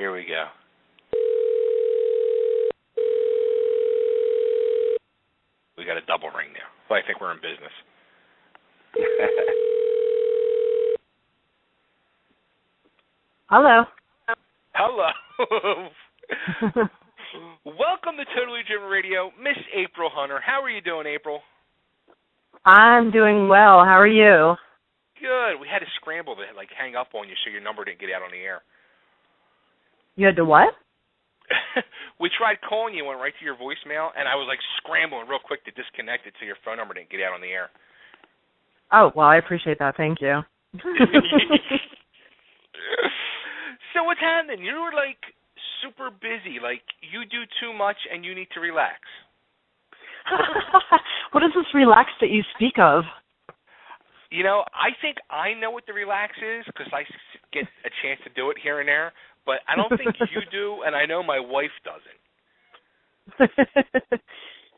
Here we go. We got a double ring now. Well, I think we're in business. Hello. Hello. Welcome to Totally Driven Radio, Miss April Hunter. How are you doing, April? I'm doing well. How are you? Good. We had to scramble to hang up on you so your number didn't get out on the air. You had to what? We tried calling you, went right to your voicemail, and I was scrambling real quick to disconnect it so your phone number didn't get out on the air. Oh, well, I appreciate that. Thank you. So what's happening? You were super busy. You do too much and you need to relax. What is this relax that you speak of? I think I know what the relax is because I get a chance to do it here and there, but I don't think you do, and I know my wife doesn't.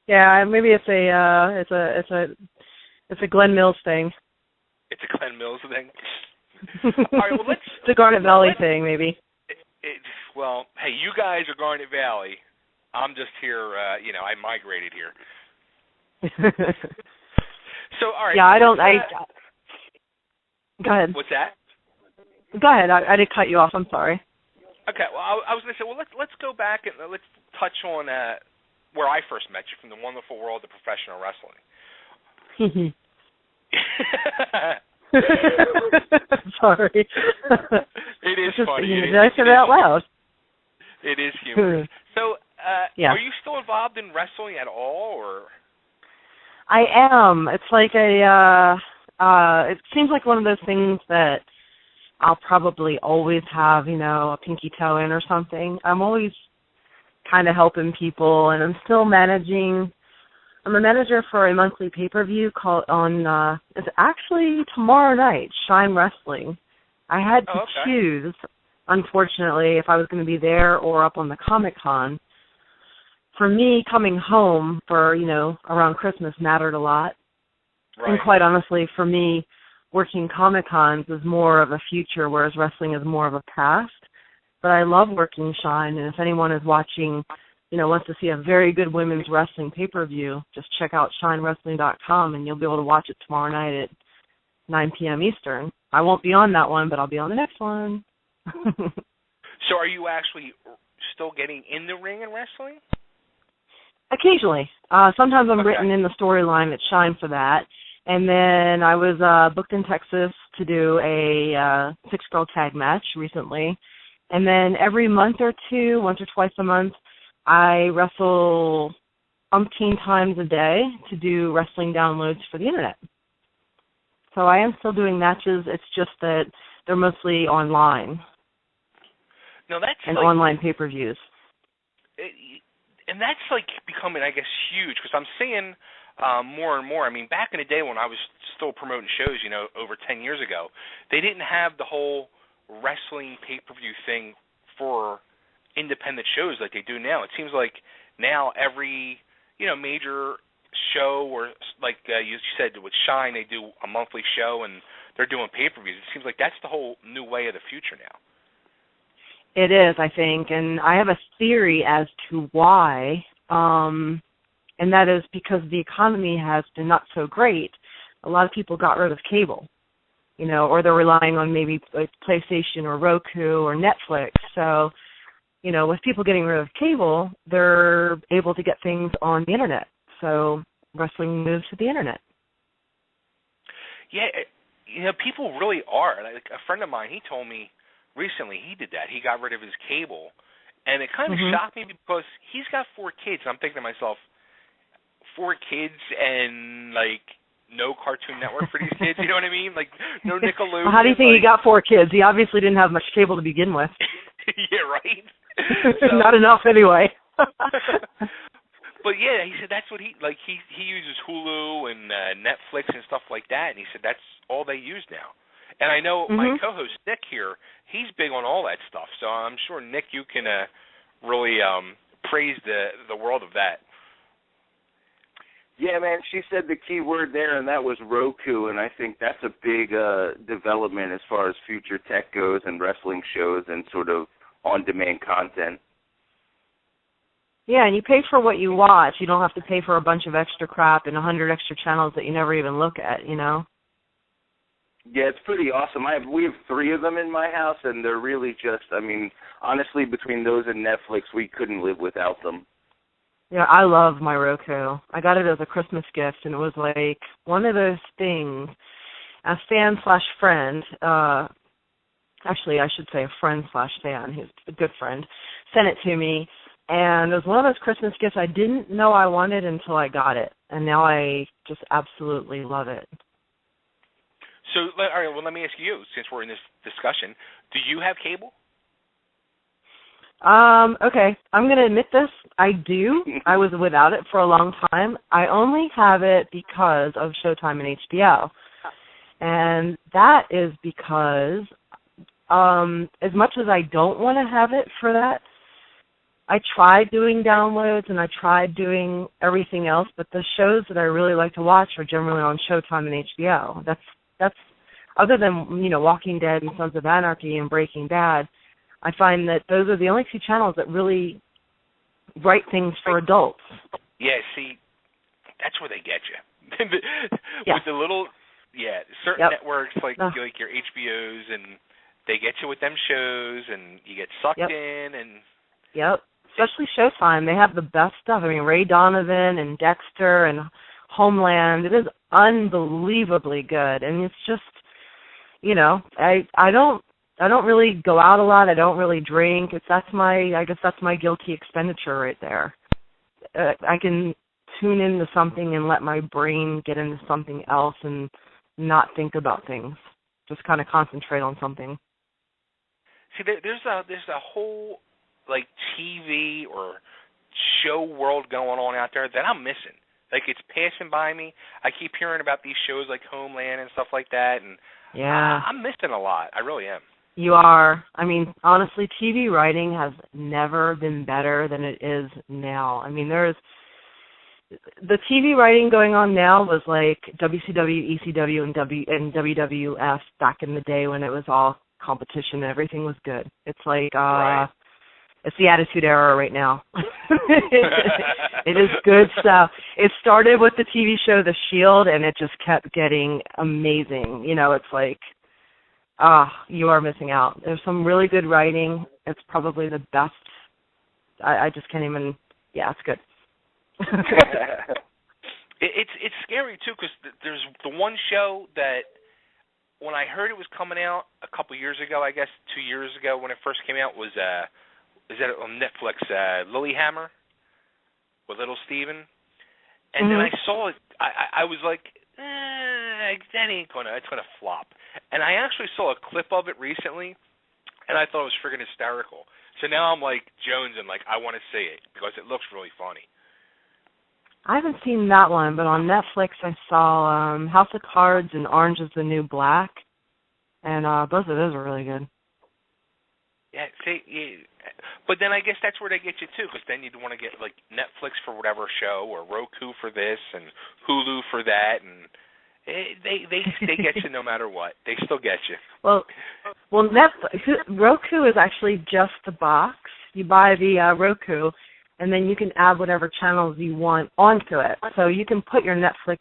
Yeah, maybe it's a Glen Mills thing. It's a Glen Mills thing. All right, well, it's a Garnet Valley thing, maybe. Well, hey, you guys are Garnet Valley. I'm just here. I migrated here. So, all right. Yeah, go ahead. What's that? Go ahead. I did cut you off. I'm sorry. Okay. Well, I was going to say, let's go back and let's touch on where I first met you, from the wonderful world of professional wrestling. Sorry. It is funny. Did I say that out loud? It is humorous. So, yeah. Are you still involved in wrestling at all, or? I am. It's it seems like one of those things that I'll probably always have, a pinky toe in or something. I'm always kind of helping people, and I'm still managing. I'm a manager for a monthly pay-per-view called it's actually tomorrow night, Shine Wrestling. I had to choose, unfortunately, if I was going to be there or up on the Comic-Con. For me, coming home for, around Christmas mattered a lot. Right. And quite honestly, for me, working Comic-Cons is more of a future, whereas wrestling is more of a past. But I love working Shine, and if anyone is watching, wants to see a very good women's wrestling pay-per-view, just check out shinewrestling.com, and you'll be able to watch it tomorrow night at 9 p.m. Eastern. I won't be on that one, but I'll be on the next one. So are you actually still getting in the ring in wrestling? Occasionally. Sometimes I'm written in the storyline at Shine for that. And then I was booked in Texas to do a 6-girl tag match recently. And then every month or two, once or twice a month, I wrestle umpteen times a day to do wrestling downloads for the internet. So I am still doing matches. It's just that they're mostly online. No, that's and online pay-per-views. And that's becoming, I guess, huge, because I'm seeing more and more. I mean, back in the day when I was still promoting shows, over 10 years ago, they didn't have the whole wrestling pay-per-view thing for independent shows like they do now. It seems like now every, major show, or you said with Shine, they do a monthly show and they're doing pay-per-views. It seems like that's the whole new way of the future now. It is, I think, and I have a theory as to why, and that is because the economy has been not so great. A lot of people got rid of cable, or they're relying on maybe PlayStation or Roku or Netflix. So, with people getting rid of cable, they're able to get things on the internet. So wrestling moves to the internet. Yeah, people really are. A friend of mine, he told me recently he did that. He got rid of his cable, and it kind of shocked me because he's got 4 kids. I'm thinking to myself, 4 kids and no Cartoon Network for these kids. You know what I mean? No Nickelodeon. Well, how do you think he got 4 kids? He obviously didn't have much cable to begin with. Yeah, right. Not enough anyway. But yeah, he said that's what he uses Hulu and Netflix and stuff like that, and he said that's all they use now. And I know my co-host Nick here, he's big on all that stuff. So I'm sure, Nick, you can really praise the world of that. Yeah, man, she said the key word there, and that was Roku, and I think that's a big development as far as future tech goes and wrestling shows and sort of on-demand content. Yeah, and you pay for what you watch. You don't have to pay for a bunch of extra crap and 100 extra channels that you never even look at, you know? Yeah, it's pretty awesome. We have 3 of them in my house, and they're really just, I mean, honestly, between those and Netflix, we couldn't live without them. Yeah, I love my Roku. I got it as a Christmas gift, and it was like one of those things. A fan/friend, actually I should say a friend/fan, who's a good friend, sent it to me. And it was one of those Christmas gifts I didn't know I wanted until I got it. And now I just absolutely love it. So, all right, well, let me ask you, since we're in this discussion, do you have cable? Okay, I'm going to admit this. I do. I was without it for a long time. I only have it because of Showtime and HBO. And that is because as much as I don't want to have it for that, I tried doing downloads and I tried doing everything else, but the shows that I really like to watch are generally on Showtime and HBO. That's other than, you know, Walking Dead and Sons of Anarchy and Breaking Bad, I find that those are the only 2 channels that really write things for adults. Yeah, see, that's where they get you. Yeah. With the little, certain networks like your HBOs, and they get you with them shows, and you get sucked in, and... Yep. Especially Showtime. They have the best stuff. I mean, Ray Donovan and Dexter and Homeland. It is unbelievably good. And it's just, you know, I don't really go out a lot. I don't really drink. I guess that's my guilty expenditure right there. I can tune into something and let my brain get into something else and not think about things. Just kind of concentrate on something. See, there's a whole like TV or show world going on out there that I'm missing. Like, it's passing by me. I keep hearing about these shows like Homeland and stuff like that, and I'm missing a lot. I really am. You are. I mean, honestly, TV writing has never been better than it is now. I mean, the TV writing going on now was like WCW, ECW, and WWF back in the day when it was all competition and everything was good. It's like it's the Attitude Era right now. It is good stuff. It started with the TV show The Shield, and it just kept getting amazing. You know, it's like, you are missing out. There's some really good writing. It's probably the best. I just can't even, it's good. It's scary, too, because there's the one show that when I heard it was coming out a couple years ago, I guess 2 years ago when it first came out, was is that on Netflix, Lilyhammer with Little Steven. And then I saw it, I was like, that ain't it's gonna flop. And I actually saw a clip of it recently, and I thought it was friggin' hysterical. So now I'm like jonesing, like I want to see it because it looks really funny. I haven't seen that one, but on Netflix I saw House of Cards and Orange is the New Black, and both of those are really good. Yeah, but then I guess that's where they get you too, because then you'd want to get like Netflix for whatever show, or Roku for this, and Hulu for that, and they get you no matter what. They still get you. Well, Roku is actually just the box. You buy the Roku, and then you can add whatever channels you want onto it. So you can put your Netflix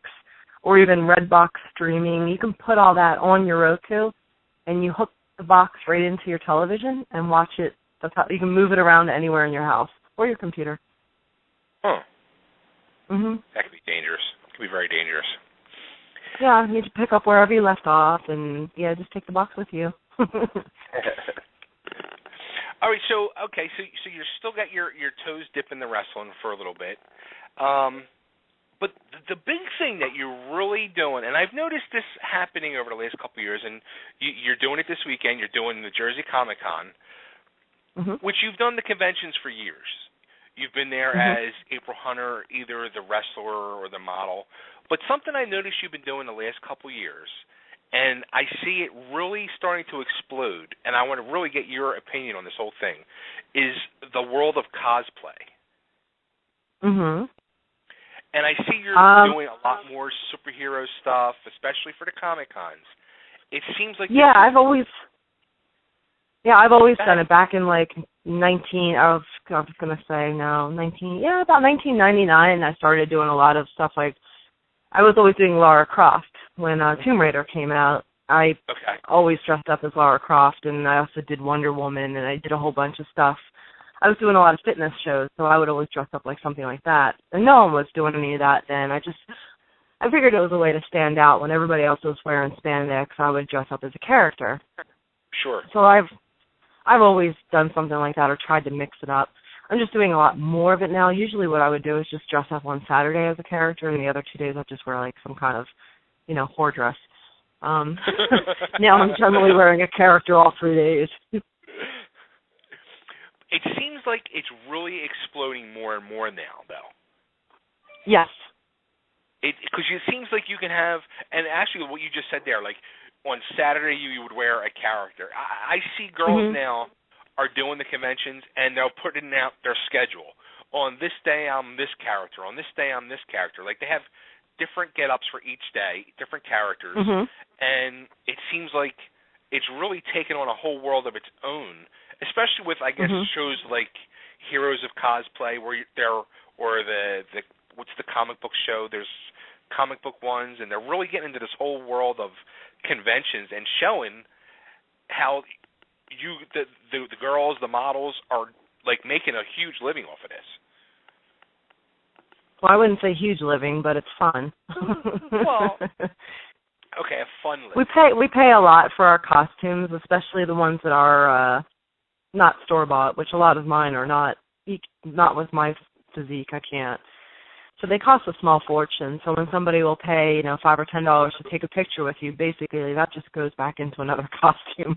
or even Redbox streaming. You can put all that on your Roku, and you hook the box right into your television and watch it. That's how you can move it around anywhere in your house or your computer. Huh. That could be dangerous. It could be very dangerous. Yeah, you need to pick up wherever you left off, and just take the box with you. All right, so you're still got your toes dipping the wrestling for a little bit, but the big thing that you're really doing, and I've noticed this happening over the last couple of years, and you're doing it this weekend. You're doing the Jersey Comic Con, which you've done the conventions for years. You've been there as April Hunter, either the wrestler or the model. But something I noticed you've been doing the last couple of years, and I see it really starting to explode, and I want to really get your opinion on this whole thing, is the world of cosplay. And I see you're doing a lot more superhero stuff, especially for the Comic Cons. It seems like Yeah, I've always done it. Back in like about 1999, I started doing a lot of stuff. Like, I was always doing Lara Croft when Tomb Raider came out. I always dressed up as Lara Croft, and I also did Wonder Woman, and I did a whole bunch of stuff. I was doing a lot of fitness shows, so I would always dress up like something like that. And no one was doing any of that then. I figured it was a way to stand out. When everybody else was wearing spandex, I would dress up as a character. Sure. So I've always done something like that or tried to mix it up. I'm just doing a lot more of it now. Usually what I would do is just dress up on Saturday as a character, and the other 2 days I'd just wear like some kind of, whore dress. Now I'm generally wearing a character all 3 days. It seems like it's really exploding more and more now, though. Yes. Because it seems like you can have, and actually what you just said there, like on Saturday you would wear a character. I see girls now are doing the conventions, and they'll put in out their schedule. On this day I'm this character. On this day I'm this character. Like they have different get-ups for each day, different characters, and it seems like it's really taken on a whole world of its own, especially with, I guess, shows like Heroes of Cosplay, where or the what's the comic book show? There's comic book ones, and they're really getting into this whole world of conventions and showing how the girls, the models, are like making a huge living off of this. Well, I wouldn't say huge living, but it's fun. Well, okay, a fun living. We pay a lot for our costumes, especially the ones that are not store-bought, which a lot of mine are not. Not with my physique, I can't. So they cost a small fortune. So when somebody will pay, $5 or $10 to take a picture with you, basically that just goes back into another costume.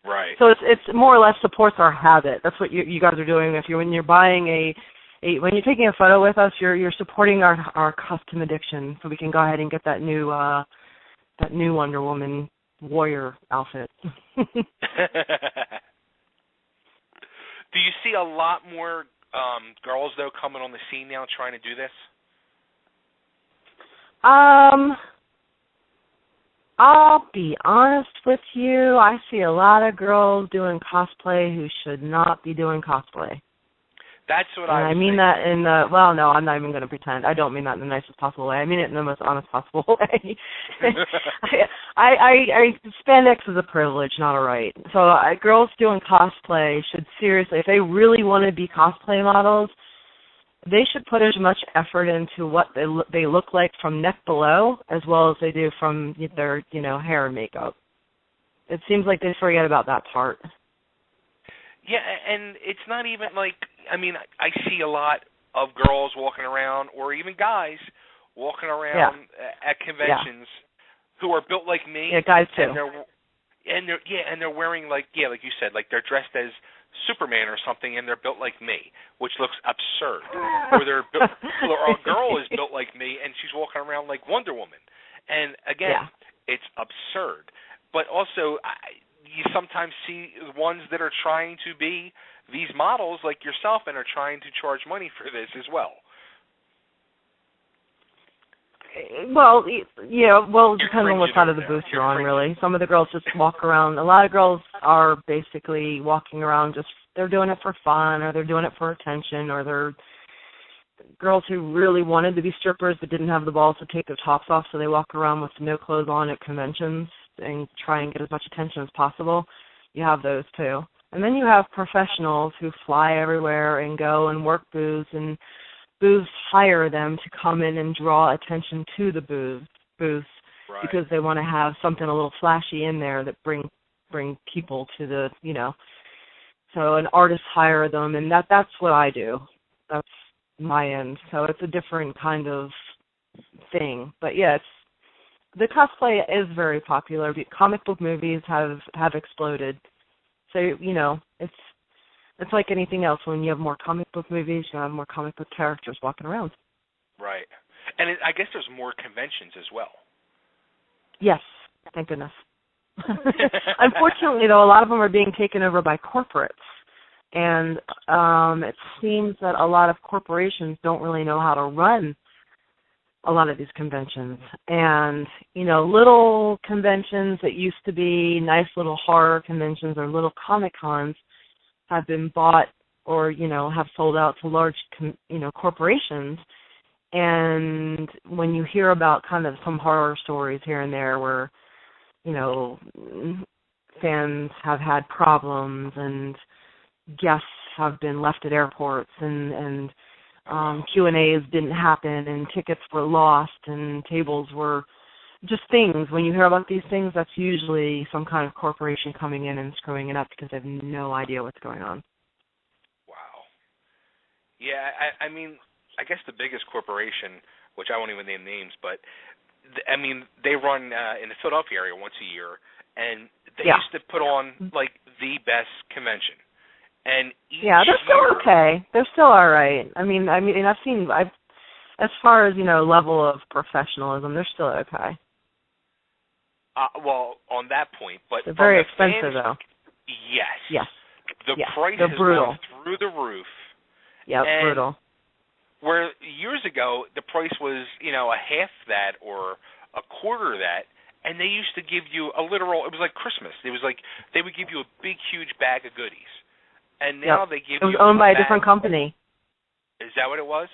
Right. So it's more or less supports our habit. That's what you guys are doing. When you're buying when you're taking a photo with us, you're supporting our costume addiction. So we can go ahead and get that new Wonder Woman warrior outfit. Do you see a lot more girls, though, coming on the scene now trying to do this? I'll be honest with you. I see a lot of girls doing cosplay who should not be doing cosplay. That's what I mean that in the, well, no, I'm not even going to pretend. I don't mean that in the nicest possible way. I mean it in the most honest possible way. Spandex is a privilege, not a right. So girls doing cosplay should seriously, if they really want to be cosplay models, they should put as much effort into what they look like from neck below as well as they do from their, hair and makeup. It seems like they forget about that part. Yeah, and it's not even like, I see a lot of girls walking around, or even guys walking around at conventions who are built like me. Yeah, guys too. And they're wearing like you said, like they're dressed as Superman or something, and they're built like me, which looks absurd. Or or a girl is built like me, and she's walking around like Wonder Woman. And again, it's absurd. But also, you sometimes see ones that are trying to be these models like yourself and are trying to charge money for this as well. Well, it depends on what side of the booth you're on, really. Some of the girls just walk around. A lot of girls are basically walking around they're doing it for fun, or they're doing it for attention, or they're girls who really wanted to be strippers but didn't have the balls to take their tops off, so they walk around with no clothes on at conventions and try and get as much attention as possible. You have those too. And then you have professionals who fly everywhere and go and work booths, and booths hire them to come in and draw attention to the booths because they want to have something a little flashy in there that bring people to the, So an artist hire them, and that's what I do. That's my end. So it's a different kind of thing. But yeah, the cosplay is very popular. Comic book movies have exploded. So, it's like anything else. When you have more comic book movies, you have more comic book characters walking around. Right. And I guess there's more conventions as well. Yes, thank goodness. Unfortunately, though, a lot of them are being taken over by corporates. And it seems that a lot of corporations don't really know how to run a lot of these conventions. And, you know, little conventions that used to be nice little horror conventions or little Comic Cons have been bought or, you know, have sold out to large, you know, corporations. And when you hear about kind of some horror stories here and there where, you know, fans have had problems and guests have been left at airports and Q&As didn't happen and tickets were lost and tables were just things. When you hear about these things, that's usually some kind of corporation coming in and screwing it up because they have no idea what's going on. Wow. Yeah, I mean, I guess the biggest corporation, which I won't even name names, but I mean, they run in the Philadelphia area once a year, and they used to put on like the best convention. And they're still okay. They're still all right. I mean, as far as, you know, level of professionalism, they're still okay. Well, on that point, but they're very expensive, though. Yes. The price they're has brutal. gone through the roof. Yeah, brutal. Where years ago the price was, you know, a half that or a quarter that, and they used to give you it was like Christmas. It was like they would give you a big, huge bag of goodies. And now they give you... It was owned by a different company. Is that what it was?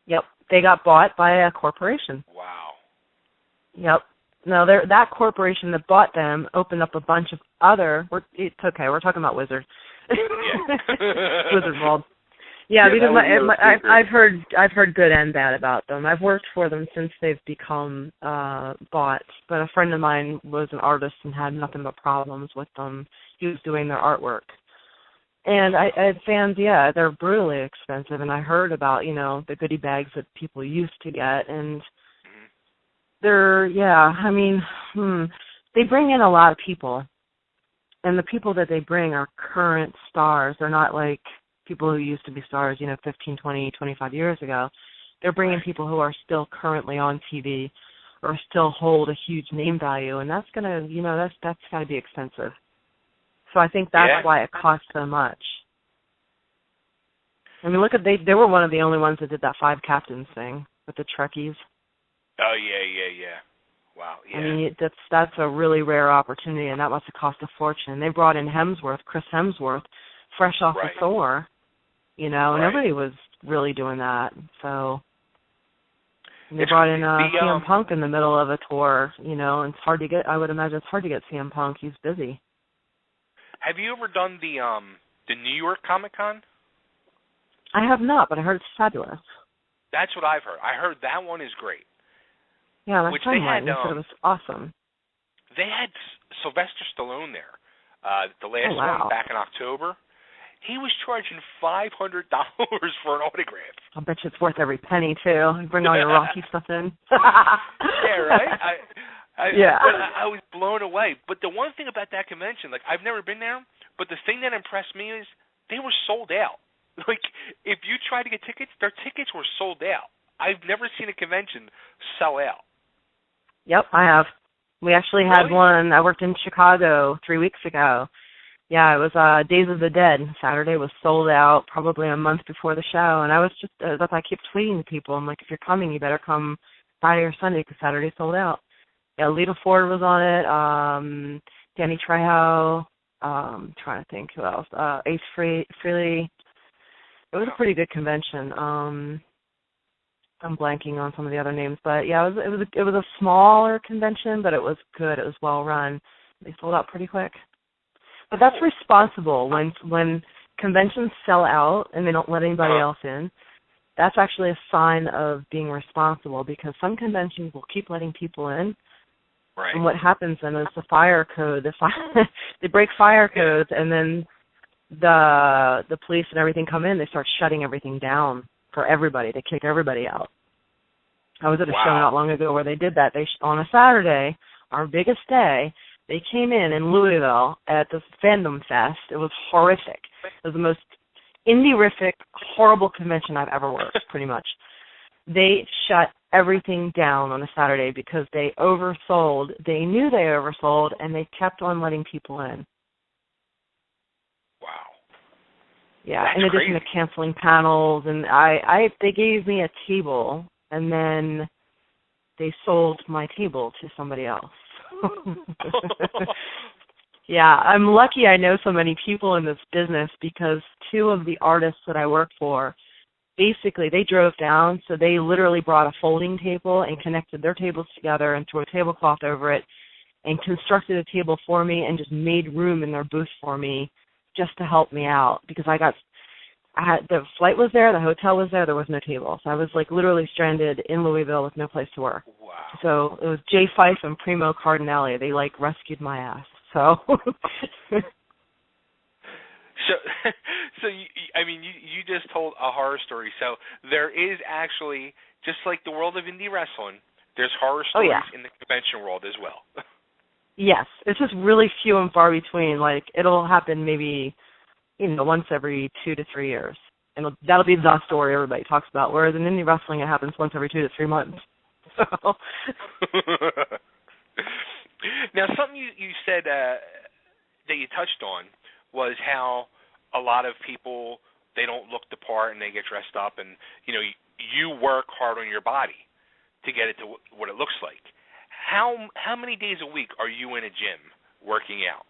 Yep. They got bought by a corporation. Wow. Yep. No, that corporation that bought them opened up a bunch of other... It's okay. We're talking about Wizard. Yeah. Wizard World. Yeah, because I've heard good and bad about them. I've worked for them since they've become bought. But a friend of mine was an artist and had nothing but problems with them. He was doing their artwork. And fans, they're brutally expensive. And I heard about, you know, the goodie bags that people used to get. And they're, I mean, they bring in a lot of people. And the people that they bring are current stars. They're not like people who used to be stars, you know, 15, 20, 25 years ago. They're bringing people who are still currently on TV or still hold a huge name value. And that's going to, you know, that's got to be expensive. So I think that's why it costs so much. I mean, look at they were one of the only ones that did that 5 captains thing with the Trekkies. Oh yeah. Wow. Yeah. I mean, that's a really rare opportunity, and that must have cost a fortune. They brought in Chris Hemsworth, fresh off of Thor. You know, nobody was really doing that. So and they brought in CM Punk in the middle of a tour. You know, and it's hard to get. I would imagine it's hard to get CM Punk. He's busy. Have you ever done the New York Comic Con? I have not, but I heard it's fabulous. That's what I've heard. I heard that one is great. Yeah, my friend went. He said it was awesome. They had Sylvester Stallone there, the last one back in October. He was charging $500 for an autograph. I bet you it's worth every penny too. You bring all your Rocky stuff in. Yeah, right. I was blown away. But the one thing about that convention, like I've never been there, but the thing that impressed me is they were sold out. Like if you tried to get tickets, their tickets were sold out. I've never seen a convention sell out. Yep, I have. We actually had one. I worked in Chicago 3 weeks ago. Yeah, it was Days of the Dead. Saturday was sold out probably a month before the show. And I was just, I keep tweeting to people. I'm like, if you're coming, you better come Friday or Sunday because Saturday sold out. Yeah, Lita Ford was on it. Danny Trejo. Trying to think who else. Ace Frehley. It was a pretty good convention. I'm blanking on some of the other names, but yeah, it was a smaller convention, but it was good. It was well run. They sold out pretty quick. But that's responsible when conventions sell out and they don't let anybody else in. That's actually a sign of being responsible because some conventions will keep letting people in. Right. And what happens then is the fire code. They break fire codes, and then the police and everything come in. They start shutting everything down for everybody. They kick everybody out. I was at a show not long ago where they did that. On a Saturday, our biggest day, they came in Louisville at the Fandom Fest. It was horrific. It was the most indie-rific, horrible convention I've ever worked, pretty much. They shut everything down on a Saturday because they oversold. They knew they oversold, and they kept on letting people in. Wow. Yeah, that's in addition crazy. To canceling panels, and they gave me a table, and then they sold my table to somebody else. Yeah, I'm lucky I know so many people in this business because two of the artists that I work for, basically they drove down, so they literally brought a folding table and connected their tables together and threw a tablecloth over it and constructed a table for me and just made room in their booth for me just to help me out because the flight was there, the hotel was there was no table. So I was like literally stranded in Louisville with no place to work. Wow. So it was Jay Fife and Primo Cardinelli. They like rescued my ass. So So you just told a horror story. So there is actually, just like the world of indie wrestling, there's horror stories in the convention world as well. Yes, it's just really few and far between. Like it'll happen maybe, once every 2 to 3 years, and that'll be the story everybody talks about. Whereas in indie wrestling, it happens once every 2 to 3 months. So. Now, something you said that you touched on was how a lot of people, they don't look the part and they get dressed up, and you work hard on your body to get it to what it looks like. How many days a week are you in a gym working out?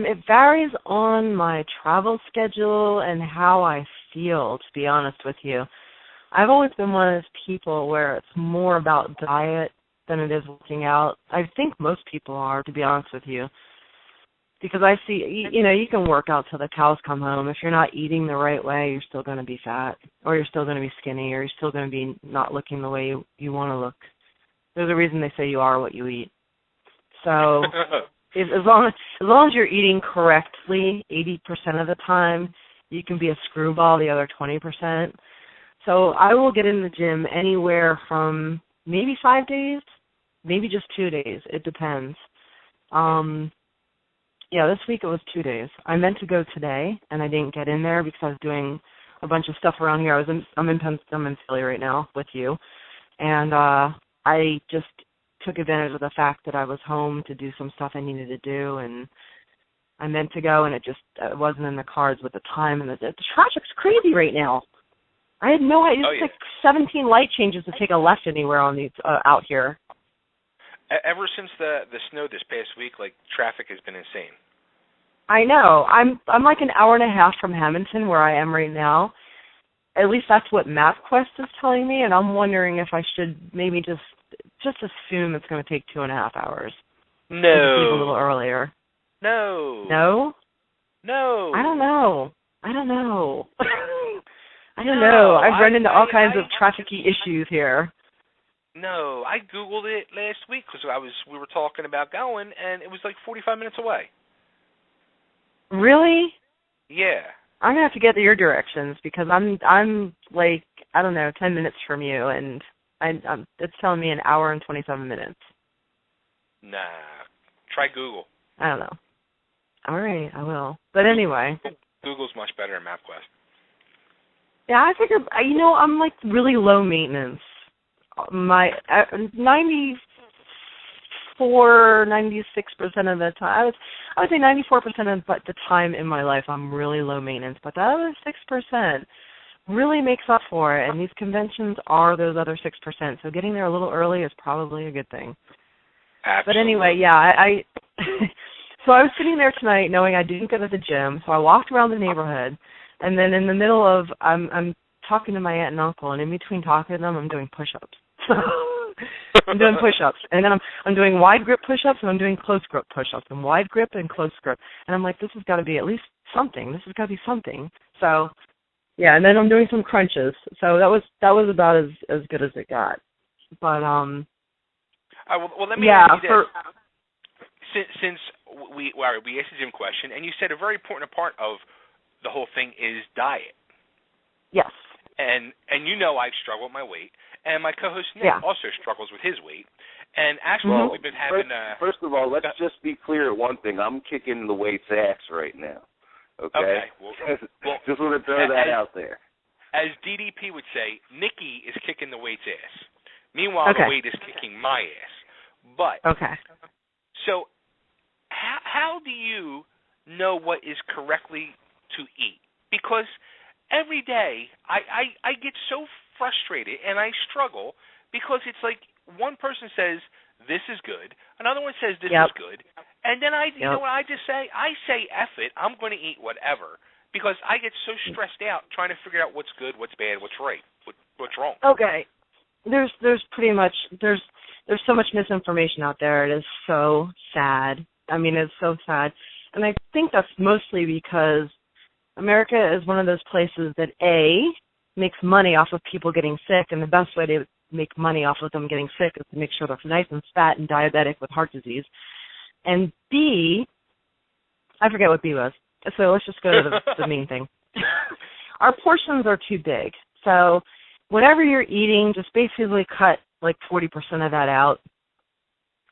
It varies on my travel schedule and how I feel, to be honest with you. I've always been one of those people where it's more about diet than it is working out. I think most people are, to be honest with you. Because I see, you can work out till the cows come home. If you're not eating the right way, you're still going to be fat, or you're still going to be skinny, or you're still going to be not looking the way you want to look. There's a reason they say you are what you eat. So as long as you're eating correctly 80% of the time, you can be a screwball the other 20%. So I will get in the gym anywhere from maybe 5 days, maybe just 2 days. It depends. This week it was 2 days. I meant to go today, and I didn't get in there because I was doing a bunch of stuff around here. I'm in Philly right now with you, and I just took advantage of the fact that I was home to do some stuff I needed to do, and I meant to go, and it wasn't in the cards with the time, and the traffic's crazy right now. I had no idea. It's like 17 light changes to take a left anywhere on these out here. Ever since the snow this past week, traffic has been insane. I know. I'm like an hour and a half from Hamilton, where I am right now. At least that's what MapQuest is telling me, and I'm wondering if I should maybe just assume it's going to take 2.5 hours. No. Leave a little earlier. No. No? No. I don't know. I don't know. I've run into all kinds of traffic-y issues here. No, I Googled it last week because we were talking about going, and it was like 45 minutes away. Really? Yeah. I'm gonna have to get your directions because I'm like, I don't know, 10 minutes from you, and it's telling me an hour and 27 minutes. Nah. Try Google. I don't know. All right, I will. But anyway. Google's much better than MapQuest. Yeah, I figured, I'm like really low maintenance. My 96% of the time, I would say 94% of the time in my life, I'm really low maintenance. But that other 6% really makes up for it, and these conventions are those other 6%. So getting there a little early is probably a good thing. Absolutely. But anyway, I so I was sitting there tonight knowing I didn't go to the gym, so I walked around the neighborhood, and then in the middle of, I'm talking to my aunt and uncle, and in between talking to them, I'm doing push-ups. I'm doing push-ups, and then I'm doing wide grip push-ups, and I'm doing close grip push-ups, and wide grip and close grip. And I'm like, this has got to be at least something. This has got to be something. So, yeah, and then I'm doing some crunches. So that was about as good as it got. But well, let me ask you this. Since we asked the gym question, and you said a very important part of the whole thing is diet. Yes. And I struggle with my weight, and my co-host Nick also struggles with his weight. And actually, we've been having. First of all, let's just be clear at one thing. I'm kicking the weight's ass right now. Okay. Well, just want to throw that out there. As DDP would say, Nikki is kicking the weight's ass. Meanwhile, the weight is kicking my ass. But so, how do you know what is correctly to eat? Because every day, I get so frustrated and I struggle because it's like one person says this is good, another one says this is good, and then you know what I just say? I say F it, I'm going to eat whatever because I get so stressed out trying to figure out what's good, what's bad, what's right, what's wrong. Okay. There's pretty much there's so much misinformation out there. It is so sad. I mean, it's so sad. And I think that's mostly because America is one of those places that A, makes money off of people getting sick, and the best way to make money off of them getting sick is to make sure they're nice and fat and diabetic with heart disease. And B, I forget what B was, so let's just go to the main thing. Our portions are too big. So whatever you're eating, just basically cut like 40% of that out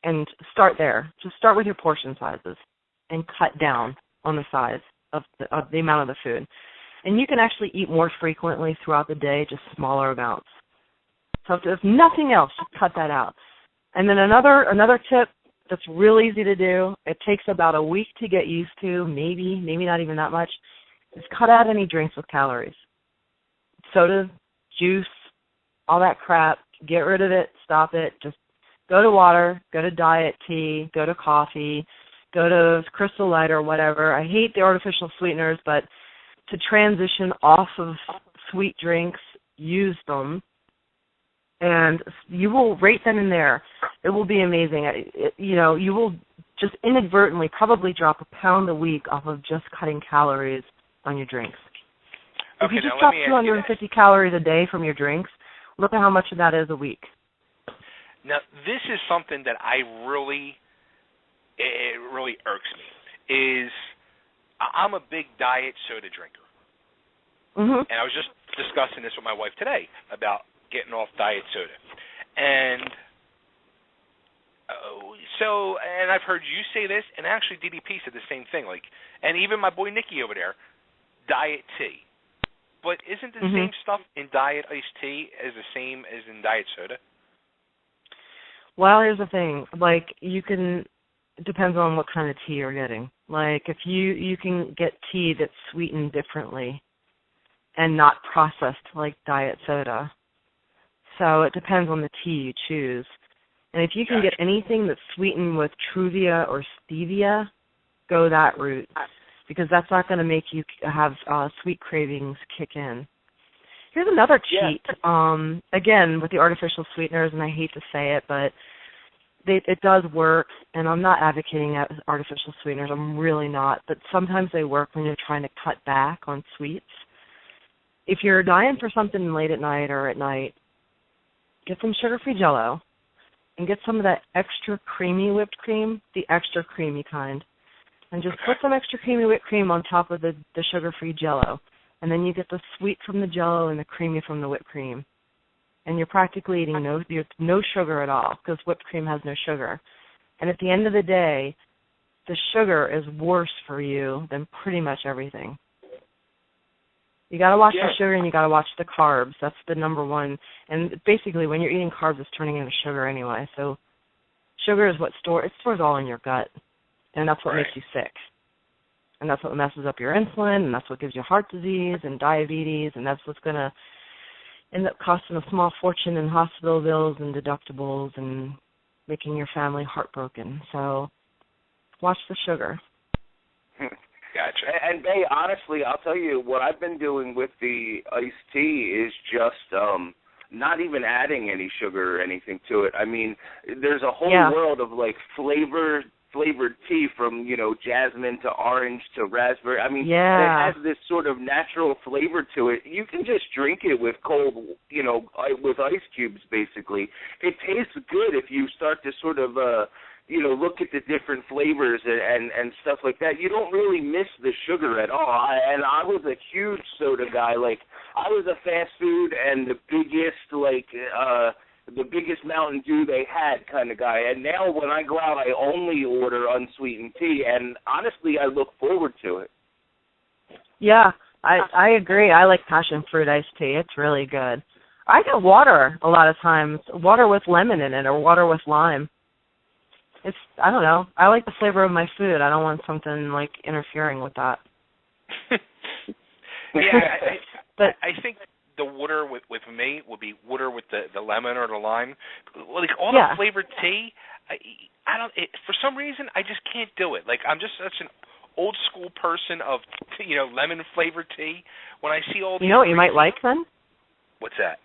and start there. Just start with your portion sizes and cut down on the size of the amount of the food. And you can actually eat more frequently throughout the day, just smaller amounts. So if nothing else, just cut that out. And then another tip that's real easy to do, it takes about a week to get used to, maybe not even that much, is cut out any drinks with calories. Soda, juice, all that crap, get rid of it, stop it, just go to water, go to diet tea, go to coffee, go to Crystal Light or whatever. I hate the artificial sweeteners, but to transition off of sweet drinks, use them, and you will rate them in there. It will be amazing. You will just inadvertently probably drop a pound a week off of just cutting calories on your drinks. If you just drop 250 calories a day from your drinks, look at how much of that is a week. Now, this is something that it really irks me, is I'm a big diet soda drinker. Mm-hmm. And I was just discussing this with my wife today about getting off diet soda. And and I've heard you say this, and actually DDP said the same thing. And even my boy Nicky over there, diet tea. But isn't the same stuff in diet iced tea as the same as in diet soda? Well, here's the thing. It depends on what kind of tea you're getting. If you can get tea that's sweetened differently and not processed like diet soda. So it depends on the tea you choose. And if you can get anything that's sweetened with Truvia or stevia, go that route, because that's not going to make you have sweet cravings kick in. Here's another cheat, again, with the artificial sweeteners, and I hate to say it, but it does work, and I'm not advocating artificial sweeteners. I'm really not, but sometimes they work when you're trying to cut back on sweets. If you're dying for something late at night or at night, get some sugar-free Jell-O and get some of that extra creamy whipped cream, the extra creamy kind, and just put some extra creamy whipped cream on top of the sugar-free Jell-O, and then you get the sweet from the Jell-O and the creamy from the whipped cream. And you're practically eating no sugar at all, because whipped cream has no sugar. And at the end of the day, the sugar is worse for you than pretty much everything. You got to watch the sugar and you got to watch the carbs. That's the number one. And basically, when you're eating carbs, it's turning into sugar anyway. So sugar is what stores all in your gut, and that's what makes you sick. And that's what messes up your insulin, and that's what gives you heart disease and diabetes, and that's what's going to end up costing a small fortune in hospital bills and deductibles and making your family heartbroken. So watch the sugar. Gotcha. And Bay, honestly, I'll tell you what I've been doing with the iced tea is just not even adding any sugar or anything to it. I mean, there's a whole world of flavored tea from, jasmine to orange to raspberry. I mean, it has this sort of natural flavor to it. You can just drink it with cold, with ice cubes, basically. It tastes good if you start to sort of, look at the different flavors and stuff like that. You don't really miss the sugar at all. And I was a huge soda guy. I was a fast food and the biggest Mountain Dew they had kind of guy. And now when I go out, I only order unsweetened tea. And honestly, I look forward to it. Yeah, I agree. I like passion fruit iced tea. It's really good. I get water a lot of times, water with lemon in it or water with lime. I don't know. I like the flavor of my food. I don't want something interfering with that. But I think the water with me would be water with the lemon or the lime. Like all the flavored tea, I don't. For some reason, I just can't do it. Like I'm just such an old school person of lemon flavored tea. When I see all these, you know what you might like then? What's that?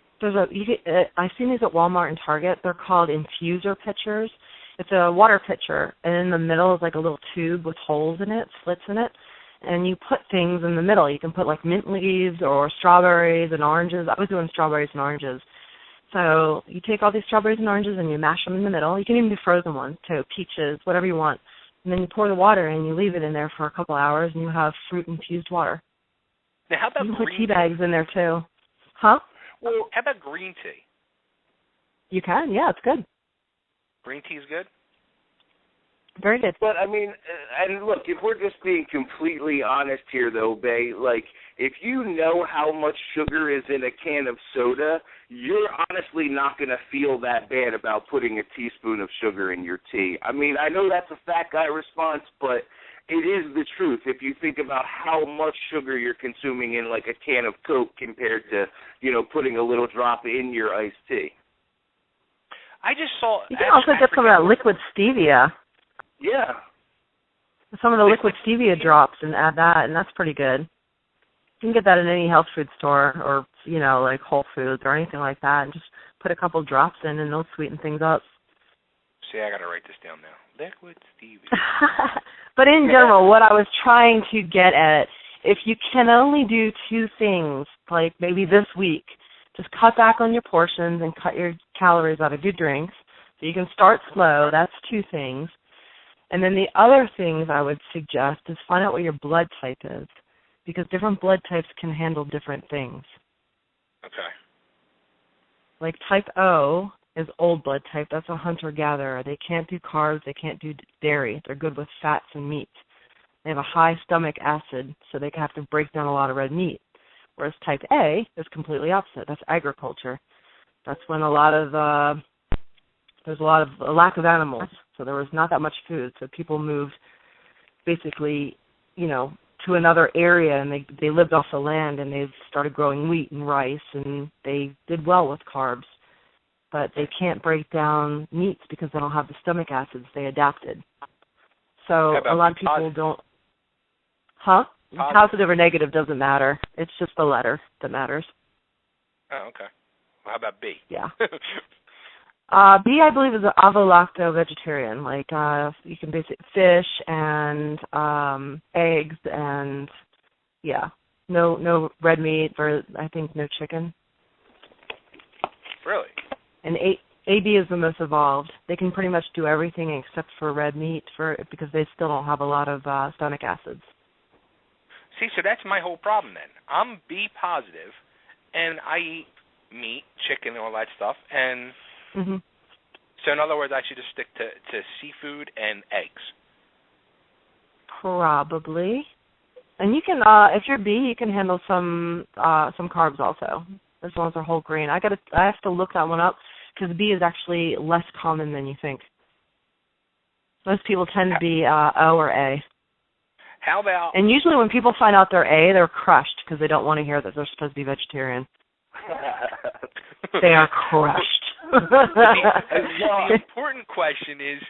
I've seen these at Walmart and Target. They're called infuser pitchers. It's a water pitcher, and in the middle is like a little tube with holes in it, slits in it, and you put things in the middle. You can put like mint leaves or strawberries and oranges. I was doing strawberries and oranges. So you take all these strawberries and oranges and you mash them in the middle. You can even do frozen ones too, peaches, whatever you want. And then you pour the water in, you leave it in there for a couple hours, and you have fruit-infused water. Now, how about you can green put tea bags in there too. Huh? Well, how about green tea? You can, yeah, it's good. Green tea is good? Very good. But, I mean, and look, if we're just being completely honest here, though, Bay, like, if you know how much sugar is in a can of soda, you're honestly not going to feel that bad about putting a teaspoon of sugar in your tea. I mean, I know that's a fat guy response, but it is the truth if you think about how much sugar you're consuming in, like, a can of Coke compared to, putting a little drop in your iced tea. I just saw... You can also get some of that liquid stevia. Yeah. Some of the liquid stevia drops and add that, and that's pretty good. You can get that in any health food store or, like Whole Foods or anything like that, and just put a couple drops in, and they'll sweeten things up. See, I got to write this down now. Liquid stevia. But in general, what I was trying to get at, if you can only do two things, like maybe this week, just cut back on your portions and cut your calories out of your drinks. So you can start slow. That's two things. And then the other things I would suggest is find out what your blood type is, because different blood types can handle different things. Okay. Like type O is old blood type. That's a hunter-gatherer. They can't do carbs. They can't do dairy. They're good with fats and meats. They have a high stomach acid, so they have to break down a lot of red meat. Whereas type A is completely opposite. That's agriculture. That's when there's a lot of a lack of animals. So there was not that much food. So people moved basically, to another area, and they lived off the land, and they started growing wheat and rice, and they did well with carbs. But they can't break down meats because they don't have the stomach acids. They adapted. So a lot of people don't. Huh? Positive or negative doesn't matter. It's just the letter that matters. Oh, okay. Well, how about B? Yeah. B, I believe, is an ovo-lacto vegetarian. Like, you can basically fish and eggs and, no red meat, or I think no chicken. Really? And AB is the most evolved. They can pretty much do everything except for red meat because they still don't have a lot of stomach acids. See, so that's my whole problem then. I'm B positive, and I eat meat, chicken, and all that stuff, and... Mm-hmm. So in other words, I should just stick to seafood and eggs. Probably. And you can, if you're B, you can handle some carbs also, as long as they're whole grain. I have to look that one up because B is actually less common than you think. Most people tend to be O or A. How about? And usually when people find out they're A, they're crushed because they don't want to hear that they're supposed to be vegetarian. They are crushed. The important question is,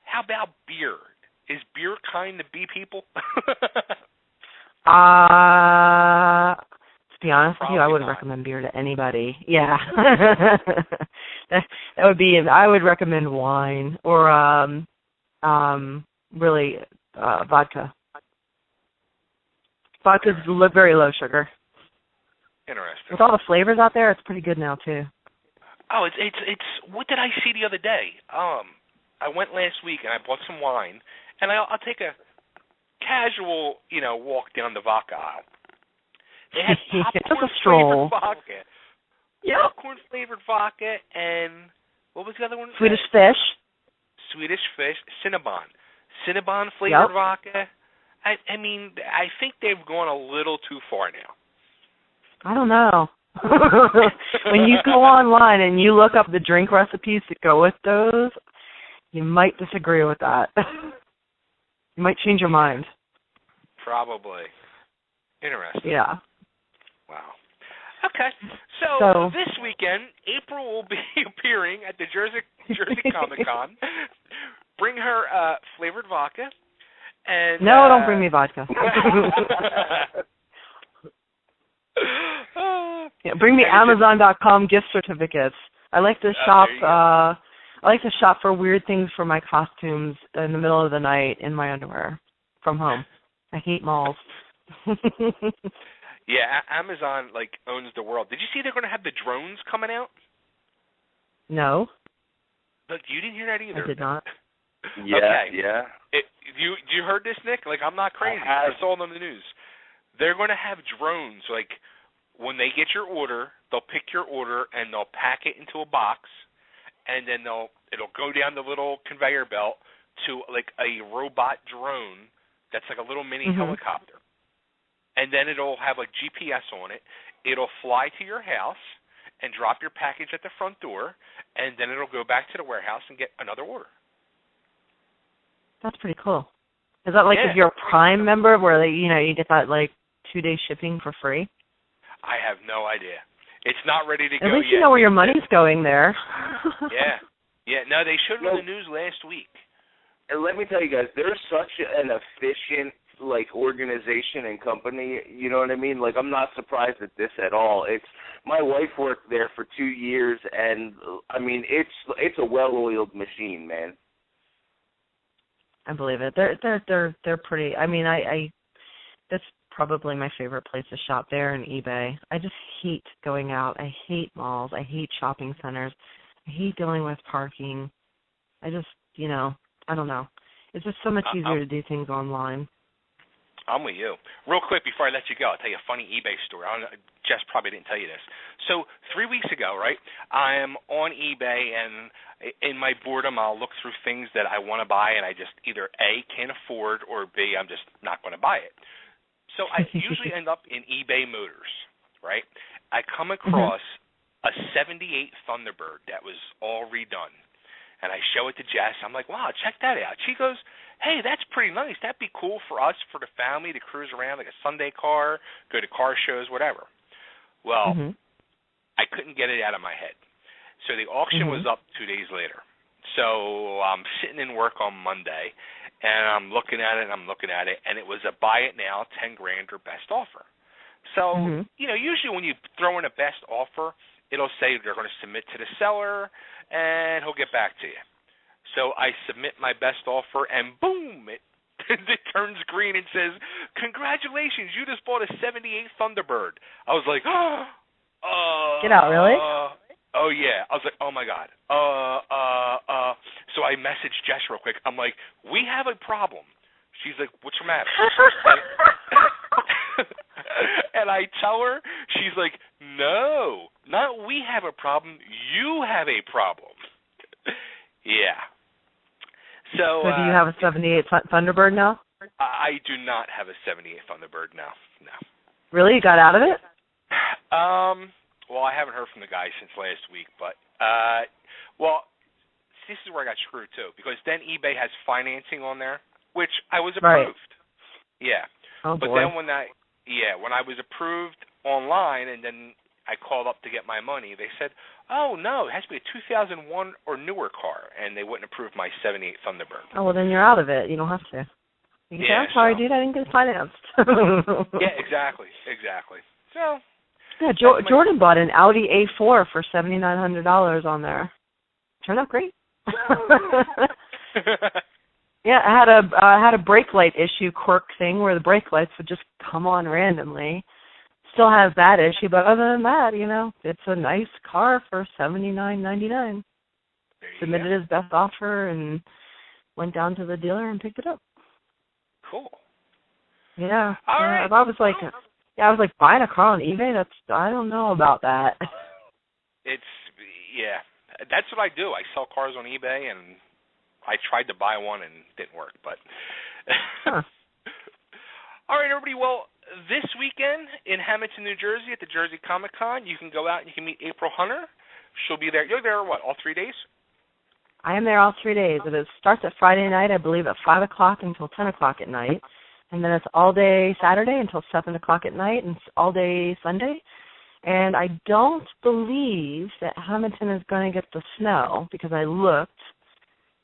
how about beer? Is beer kind to B people? To be honest with you, I wouldn't recommend beer to anybody. Yeah. that would be, I would recommend wine or really vodka. Vodka's very low sugar. Interesting. With all the flavors out there, it's pretty good now too. Oh, it's what did I see the other day? I went last week and I bought some wine, and I'll take a casual, walk down the vodka aisle. They had popcorn flavored vodka. Yep. Popcorn flavored vodka, and what was the other one? Swedish fish. Swedish fish, Cinnabon flavored vodka. I mean, I think they've gone a little too far now. I don't know. When you go online and you look up the drink recipes that go with those, you might disagree with that. You might change your mind. Probably. Interesting. Yeah. Wow. Okay. So this weekend, April will be appearing at the Jersey Comic-Con. Bring her flavored vodka. And, no, don't bring me vodka. Yeah, bring me Amazon.com gift certificates. I like to shop. I like to shop for weird things for my costumes in the middle of the night in my underwear from home. I hate malls. Yeah, Amazon owns the world. Did you see they're going to have the drones coming out? No. Look, you didn't hear that either. I did not. Yeah, okay. yeah. You heard this, Nick? I'm not crazy. I saw it on the news. They're going to have drones. When they get your order, they'll pick your order and they'll pack it into a box, and then it'll go down the little conveyor belt to a robot drone that's like a little mini helicopter, and then it'll have GPS on it. It'll fly to your house and drop your package at the front door, and then it'll go back to the warehouse and get another order. That's pretty cool. Is that if you're a Prime member where you get that 2-day shipping for free? I have no idea. It's not ready to go yet. At least you know where your money's going there. Yeah. No, they showed it on the news last week. And let me tell you guys, they're such an efficient organization and company. You know what I mean? I'm not surprised at this at all. My wife worked there for 2 years, and I mean it's a well-oiled machine, man. I believe it. They're pretty. I mean, I that's probably my favorite place to shop there and eBay. I just hate going out. I hate malls. I hate shopping centers. I hate dealing with parking. I just, I don't know. It's just so much easier to do things online. I'm with you. Real quick before I let you go, I'll tell you a funny eBay story. Jess probably didn't tell you this. So 3 weeks ago, right, I am on eBay, and in my boredom, I'll look through things that I want to buy, and I just either A, can't afford, or B, I'm just not going to buy it. So I usually end up in eBay Motors, right? I come across a 78 Thunderbird that was all redone, and I show it to Jess. I'm like, wow, check that out. She goes, hey, that's pretty nice. That'd be cool for us, for the family, to cruise around like a Sunday car, go to car shows, whatever. Well, I couldn't get it out of my head. So the auction was up 2 days later. So I'm sitting in work on Monday, and I'm looking at it, and it was a buy it now, $10,000 or best offer. So, usually when you throw in a best offer, it'll say they're going to submit to the seller, and he'll get back to you. So I submit my best offer, and boom, it turns green and says, congratulations, you just bought a 78 Thunderbird. I was like, get out, really? Oh, yeah. I was like, oh, my God. So I messaged Jess real quick. I'm like, we have a problem. She's like, what's the matter? And I tell her, she's like, no, not we have a problem. You have a problem. Yeah. So do you have a 78 Thunderbird now? I do not have a 78 Thunderbird now. No. Really? You got out of it? Well, I haven't heard from the guy since last week, but this is where I got screwed too, because then eBay has financing on there, which I was approved. Right. Yeah. Oh, but boy. then when I was approved online and then I called up to get my money, they said, oh, no, it has to be a 2001 or newer car, and they wouldn't approve my 78 Thunderbird. Oh, well, then you're out of it. You don't have to. You can say, I'm sorry, dude, I didn't get financed. Yeah, exactly. So, yeah, Jordan bought an Audi A4 for $7,900 on there. Turned out great. Yeah, I had a brake light issue quirk thing where the brake lights would just come on randomly. Still has that issue, but other than that, it's a nice car for $79.99. Submitted his best offer and went down to the dealer and picked it up. Cool. Yeah. All right. I was like buying a car on eBay. I don't know about that. That's what I do. I sell cars on eBay, and I tried to buy one and didn't work, but. All right, everybody. Well, this weekend in Hamilton, New Jersey at the Jersey Comic-Con, you can go out and you can meet April Hunter. She'll be there. You're there, all 3 days? I am there all 3 days. It starts at Friday night, I believe, at 5 o'clock until 10 o'clock at night. And then it's all day Saturday until 7 o'clock at night, and it's all day Sunday. And I don't believe that Hamilton is going to get the snow because I looked,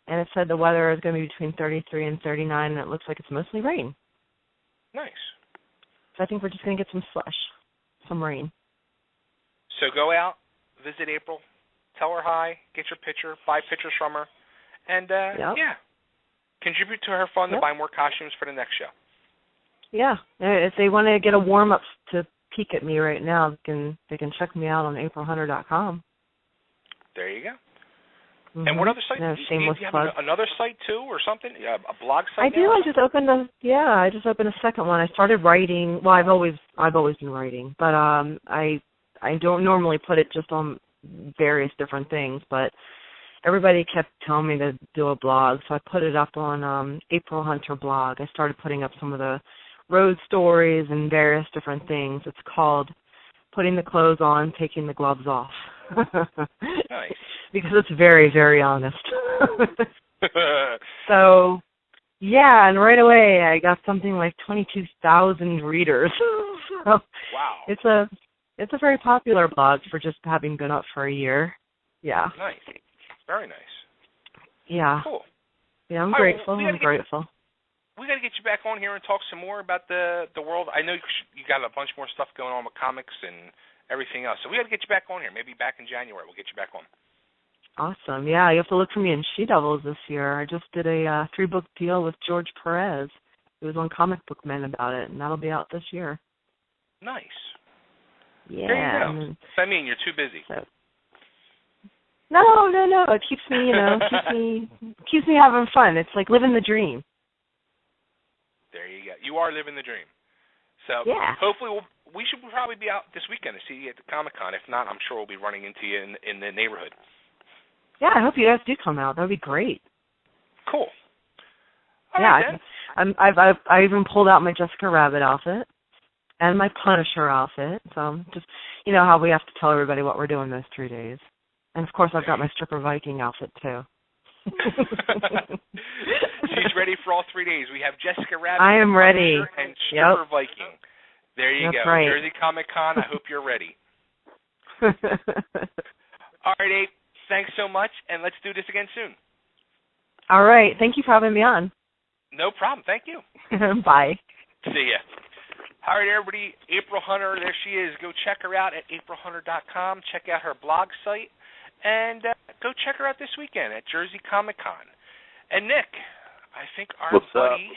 and it said the weather is going to be between 33 and 39, and it looks like it's mostly rain. Nice. So I think we're just going to get some slush, some rain. So go out, visit April, tell her hi, get your picture, buy pictures from her, and, yeah, contribute to her fund to buy more costumes for the next show. Yeah. If they want to get a warm-up to peek at me right now, they can check me out on aprilhunter.com. There you go. Mm-hmm. And what other site? No, do you have another site too, or something? A blog site? I do. I just opened a second one. I started writing. Well, I've always been writing, but I don't normally put it just on various different things. But everybody kept telling me to do a blog, so I put it up on April Hunter blog. I started putting up some of the road stories and various different things. It's called Putting the Clothes On, Taking the Gloves Off. Nice. Because it's very, very honest. So, yeah, and right away I got something like 22,000 readers. So wow. It's a very popular blog for just having been up for a year. Yeah. Nice. Very nice. Yeah. Cool. Yeah, I'm grateful. Grateful. We got to get you back on here and talk some more about the world. I know you got a bunch more stuff going on with comics and everything else. So we got to get you back on here. Maybe back in January we'll get you back on. Awesome. Yeah, you have to look for me in She-Devils this year. I just did a 3-book deal with George Perez. He was on Comic Book Men about it, and that'll be out this year. Nice. Yeah. There you go. I mean, you're too busy. So. No. It keeps me, keeps me having fun. It's like living the dream. There you go. You are living the dream. So yeah. Hopefully we should probably be out this weekend to see you at the Comic-Con. If not, I'm sure we'll be running into you in the neighborhood. Yeah, I hope you guys do come out. That would be great. Cool. All right, I even pulled out my Jessica Rabbit outfit and my Punisher outfit. So just, how we have to tell everybody what we're doing those 3 days. And, of course, I've got my Stripper Viking outfit, too. She's ready for all 3 days. We have Jessica Rabbit, I am ready, and Stripper Viking. There you That's go. Right. Jersey Comic-Con, I hope you're ready. All right, Abe, thanks so much, and let's do this again soon. All right. Thank you for having me on. No problem. Thank you. Bye. See ya. All right, everybody, April Hunter, there she is. Go check her out at aprilhunter.com. Check out her blog site. And go check her out this weekend at Jersey Comic-Con. And Nick, I think our buddy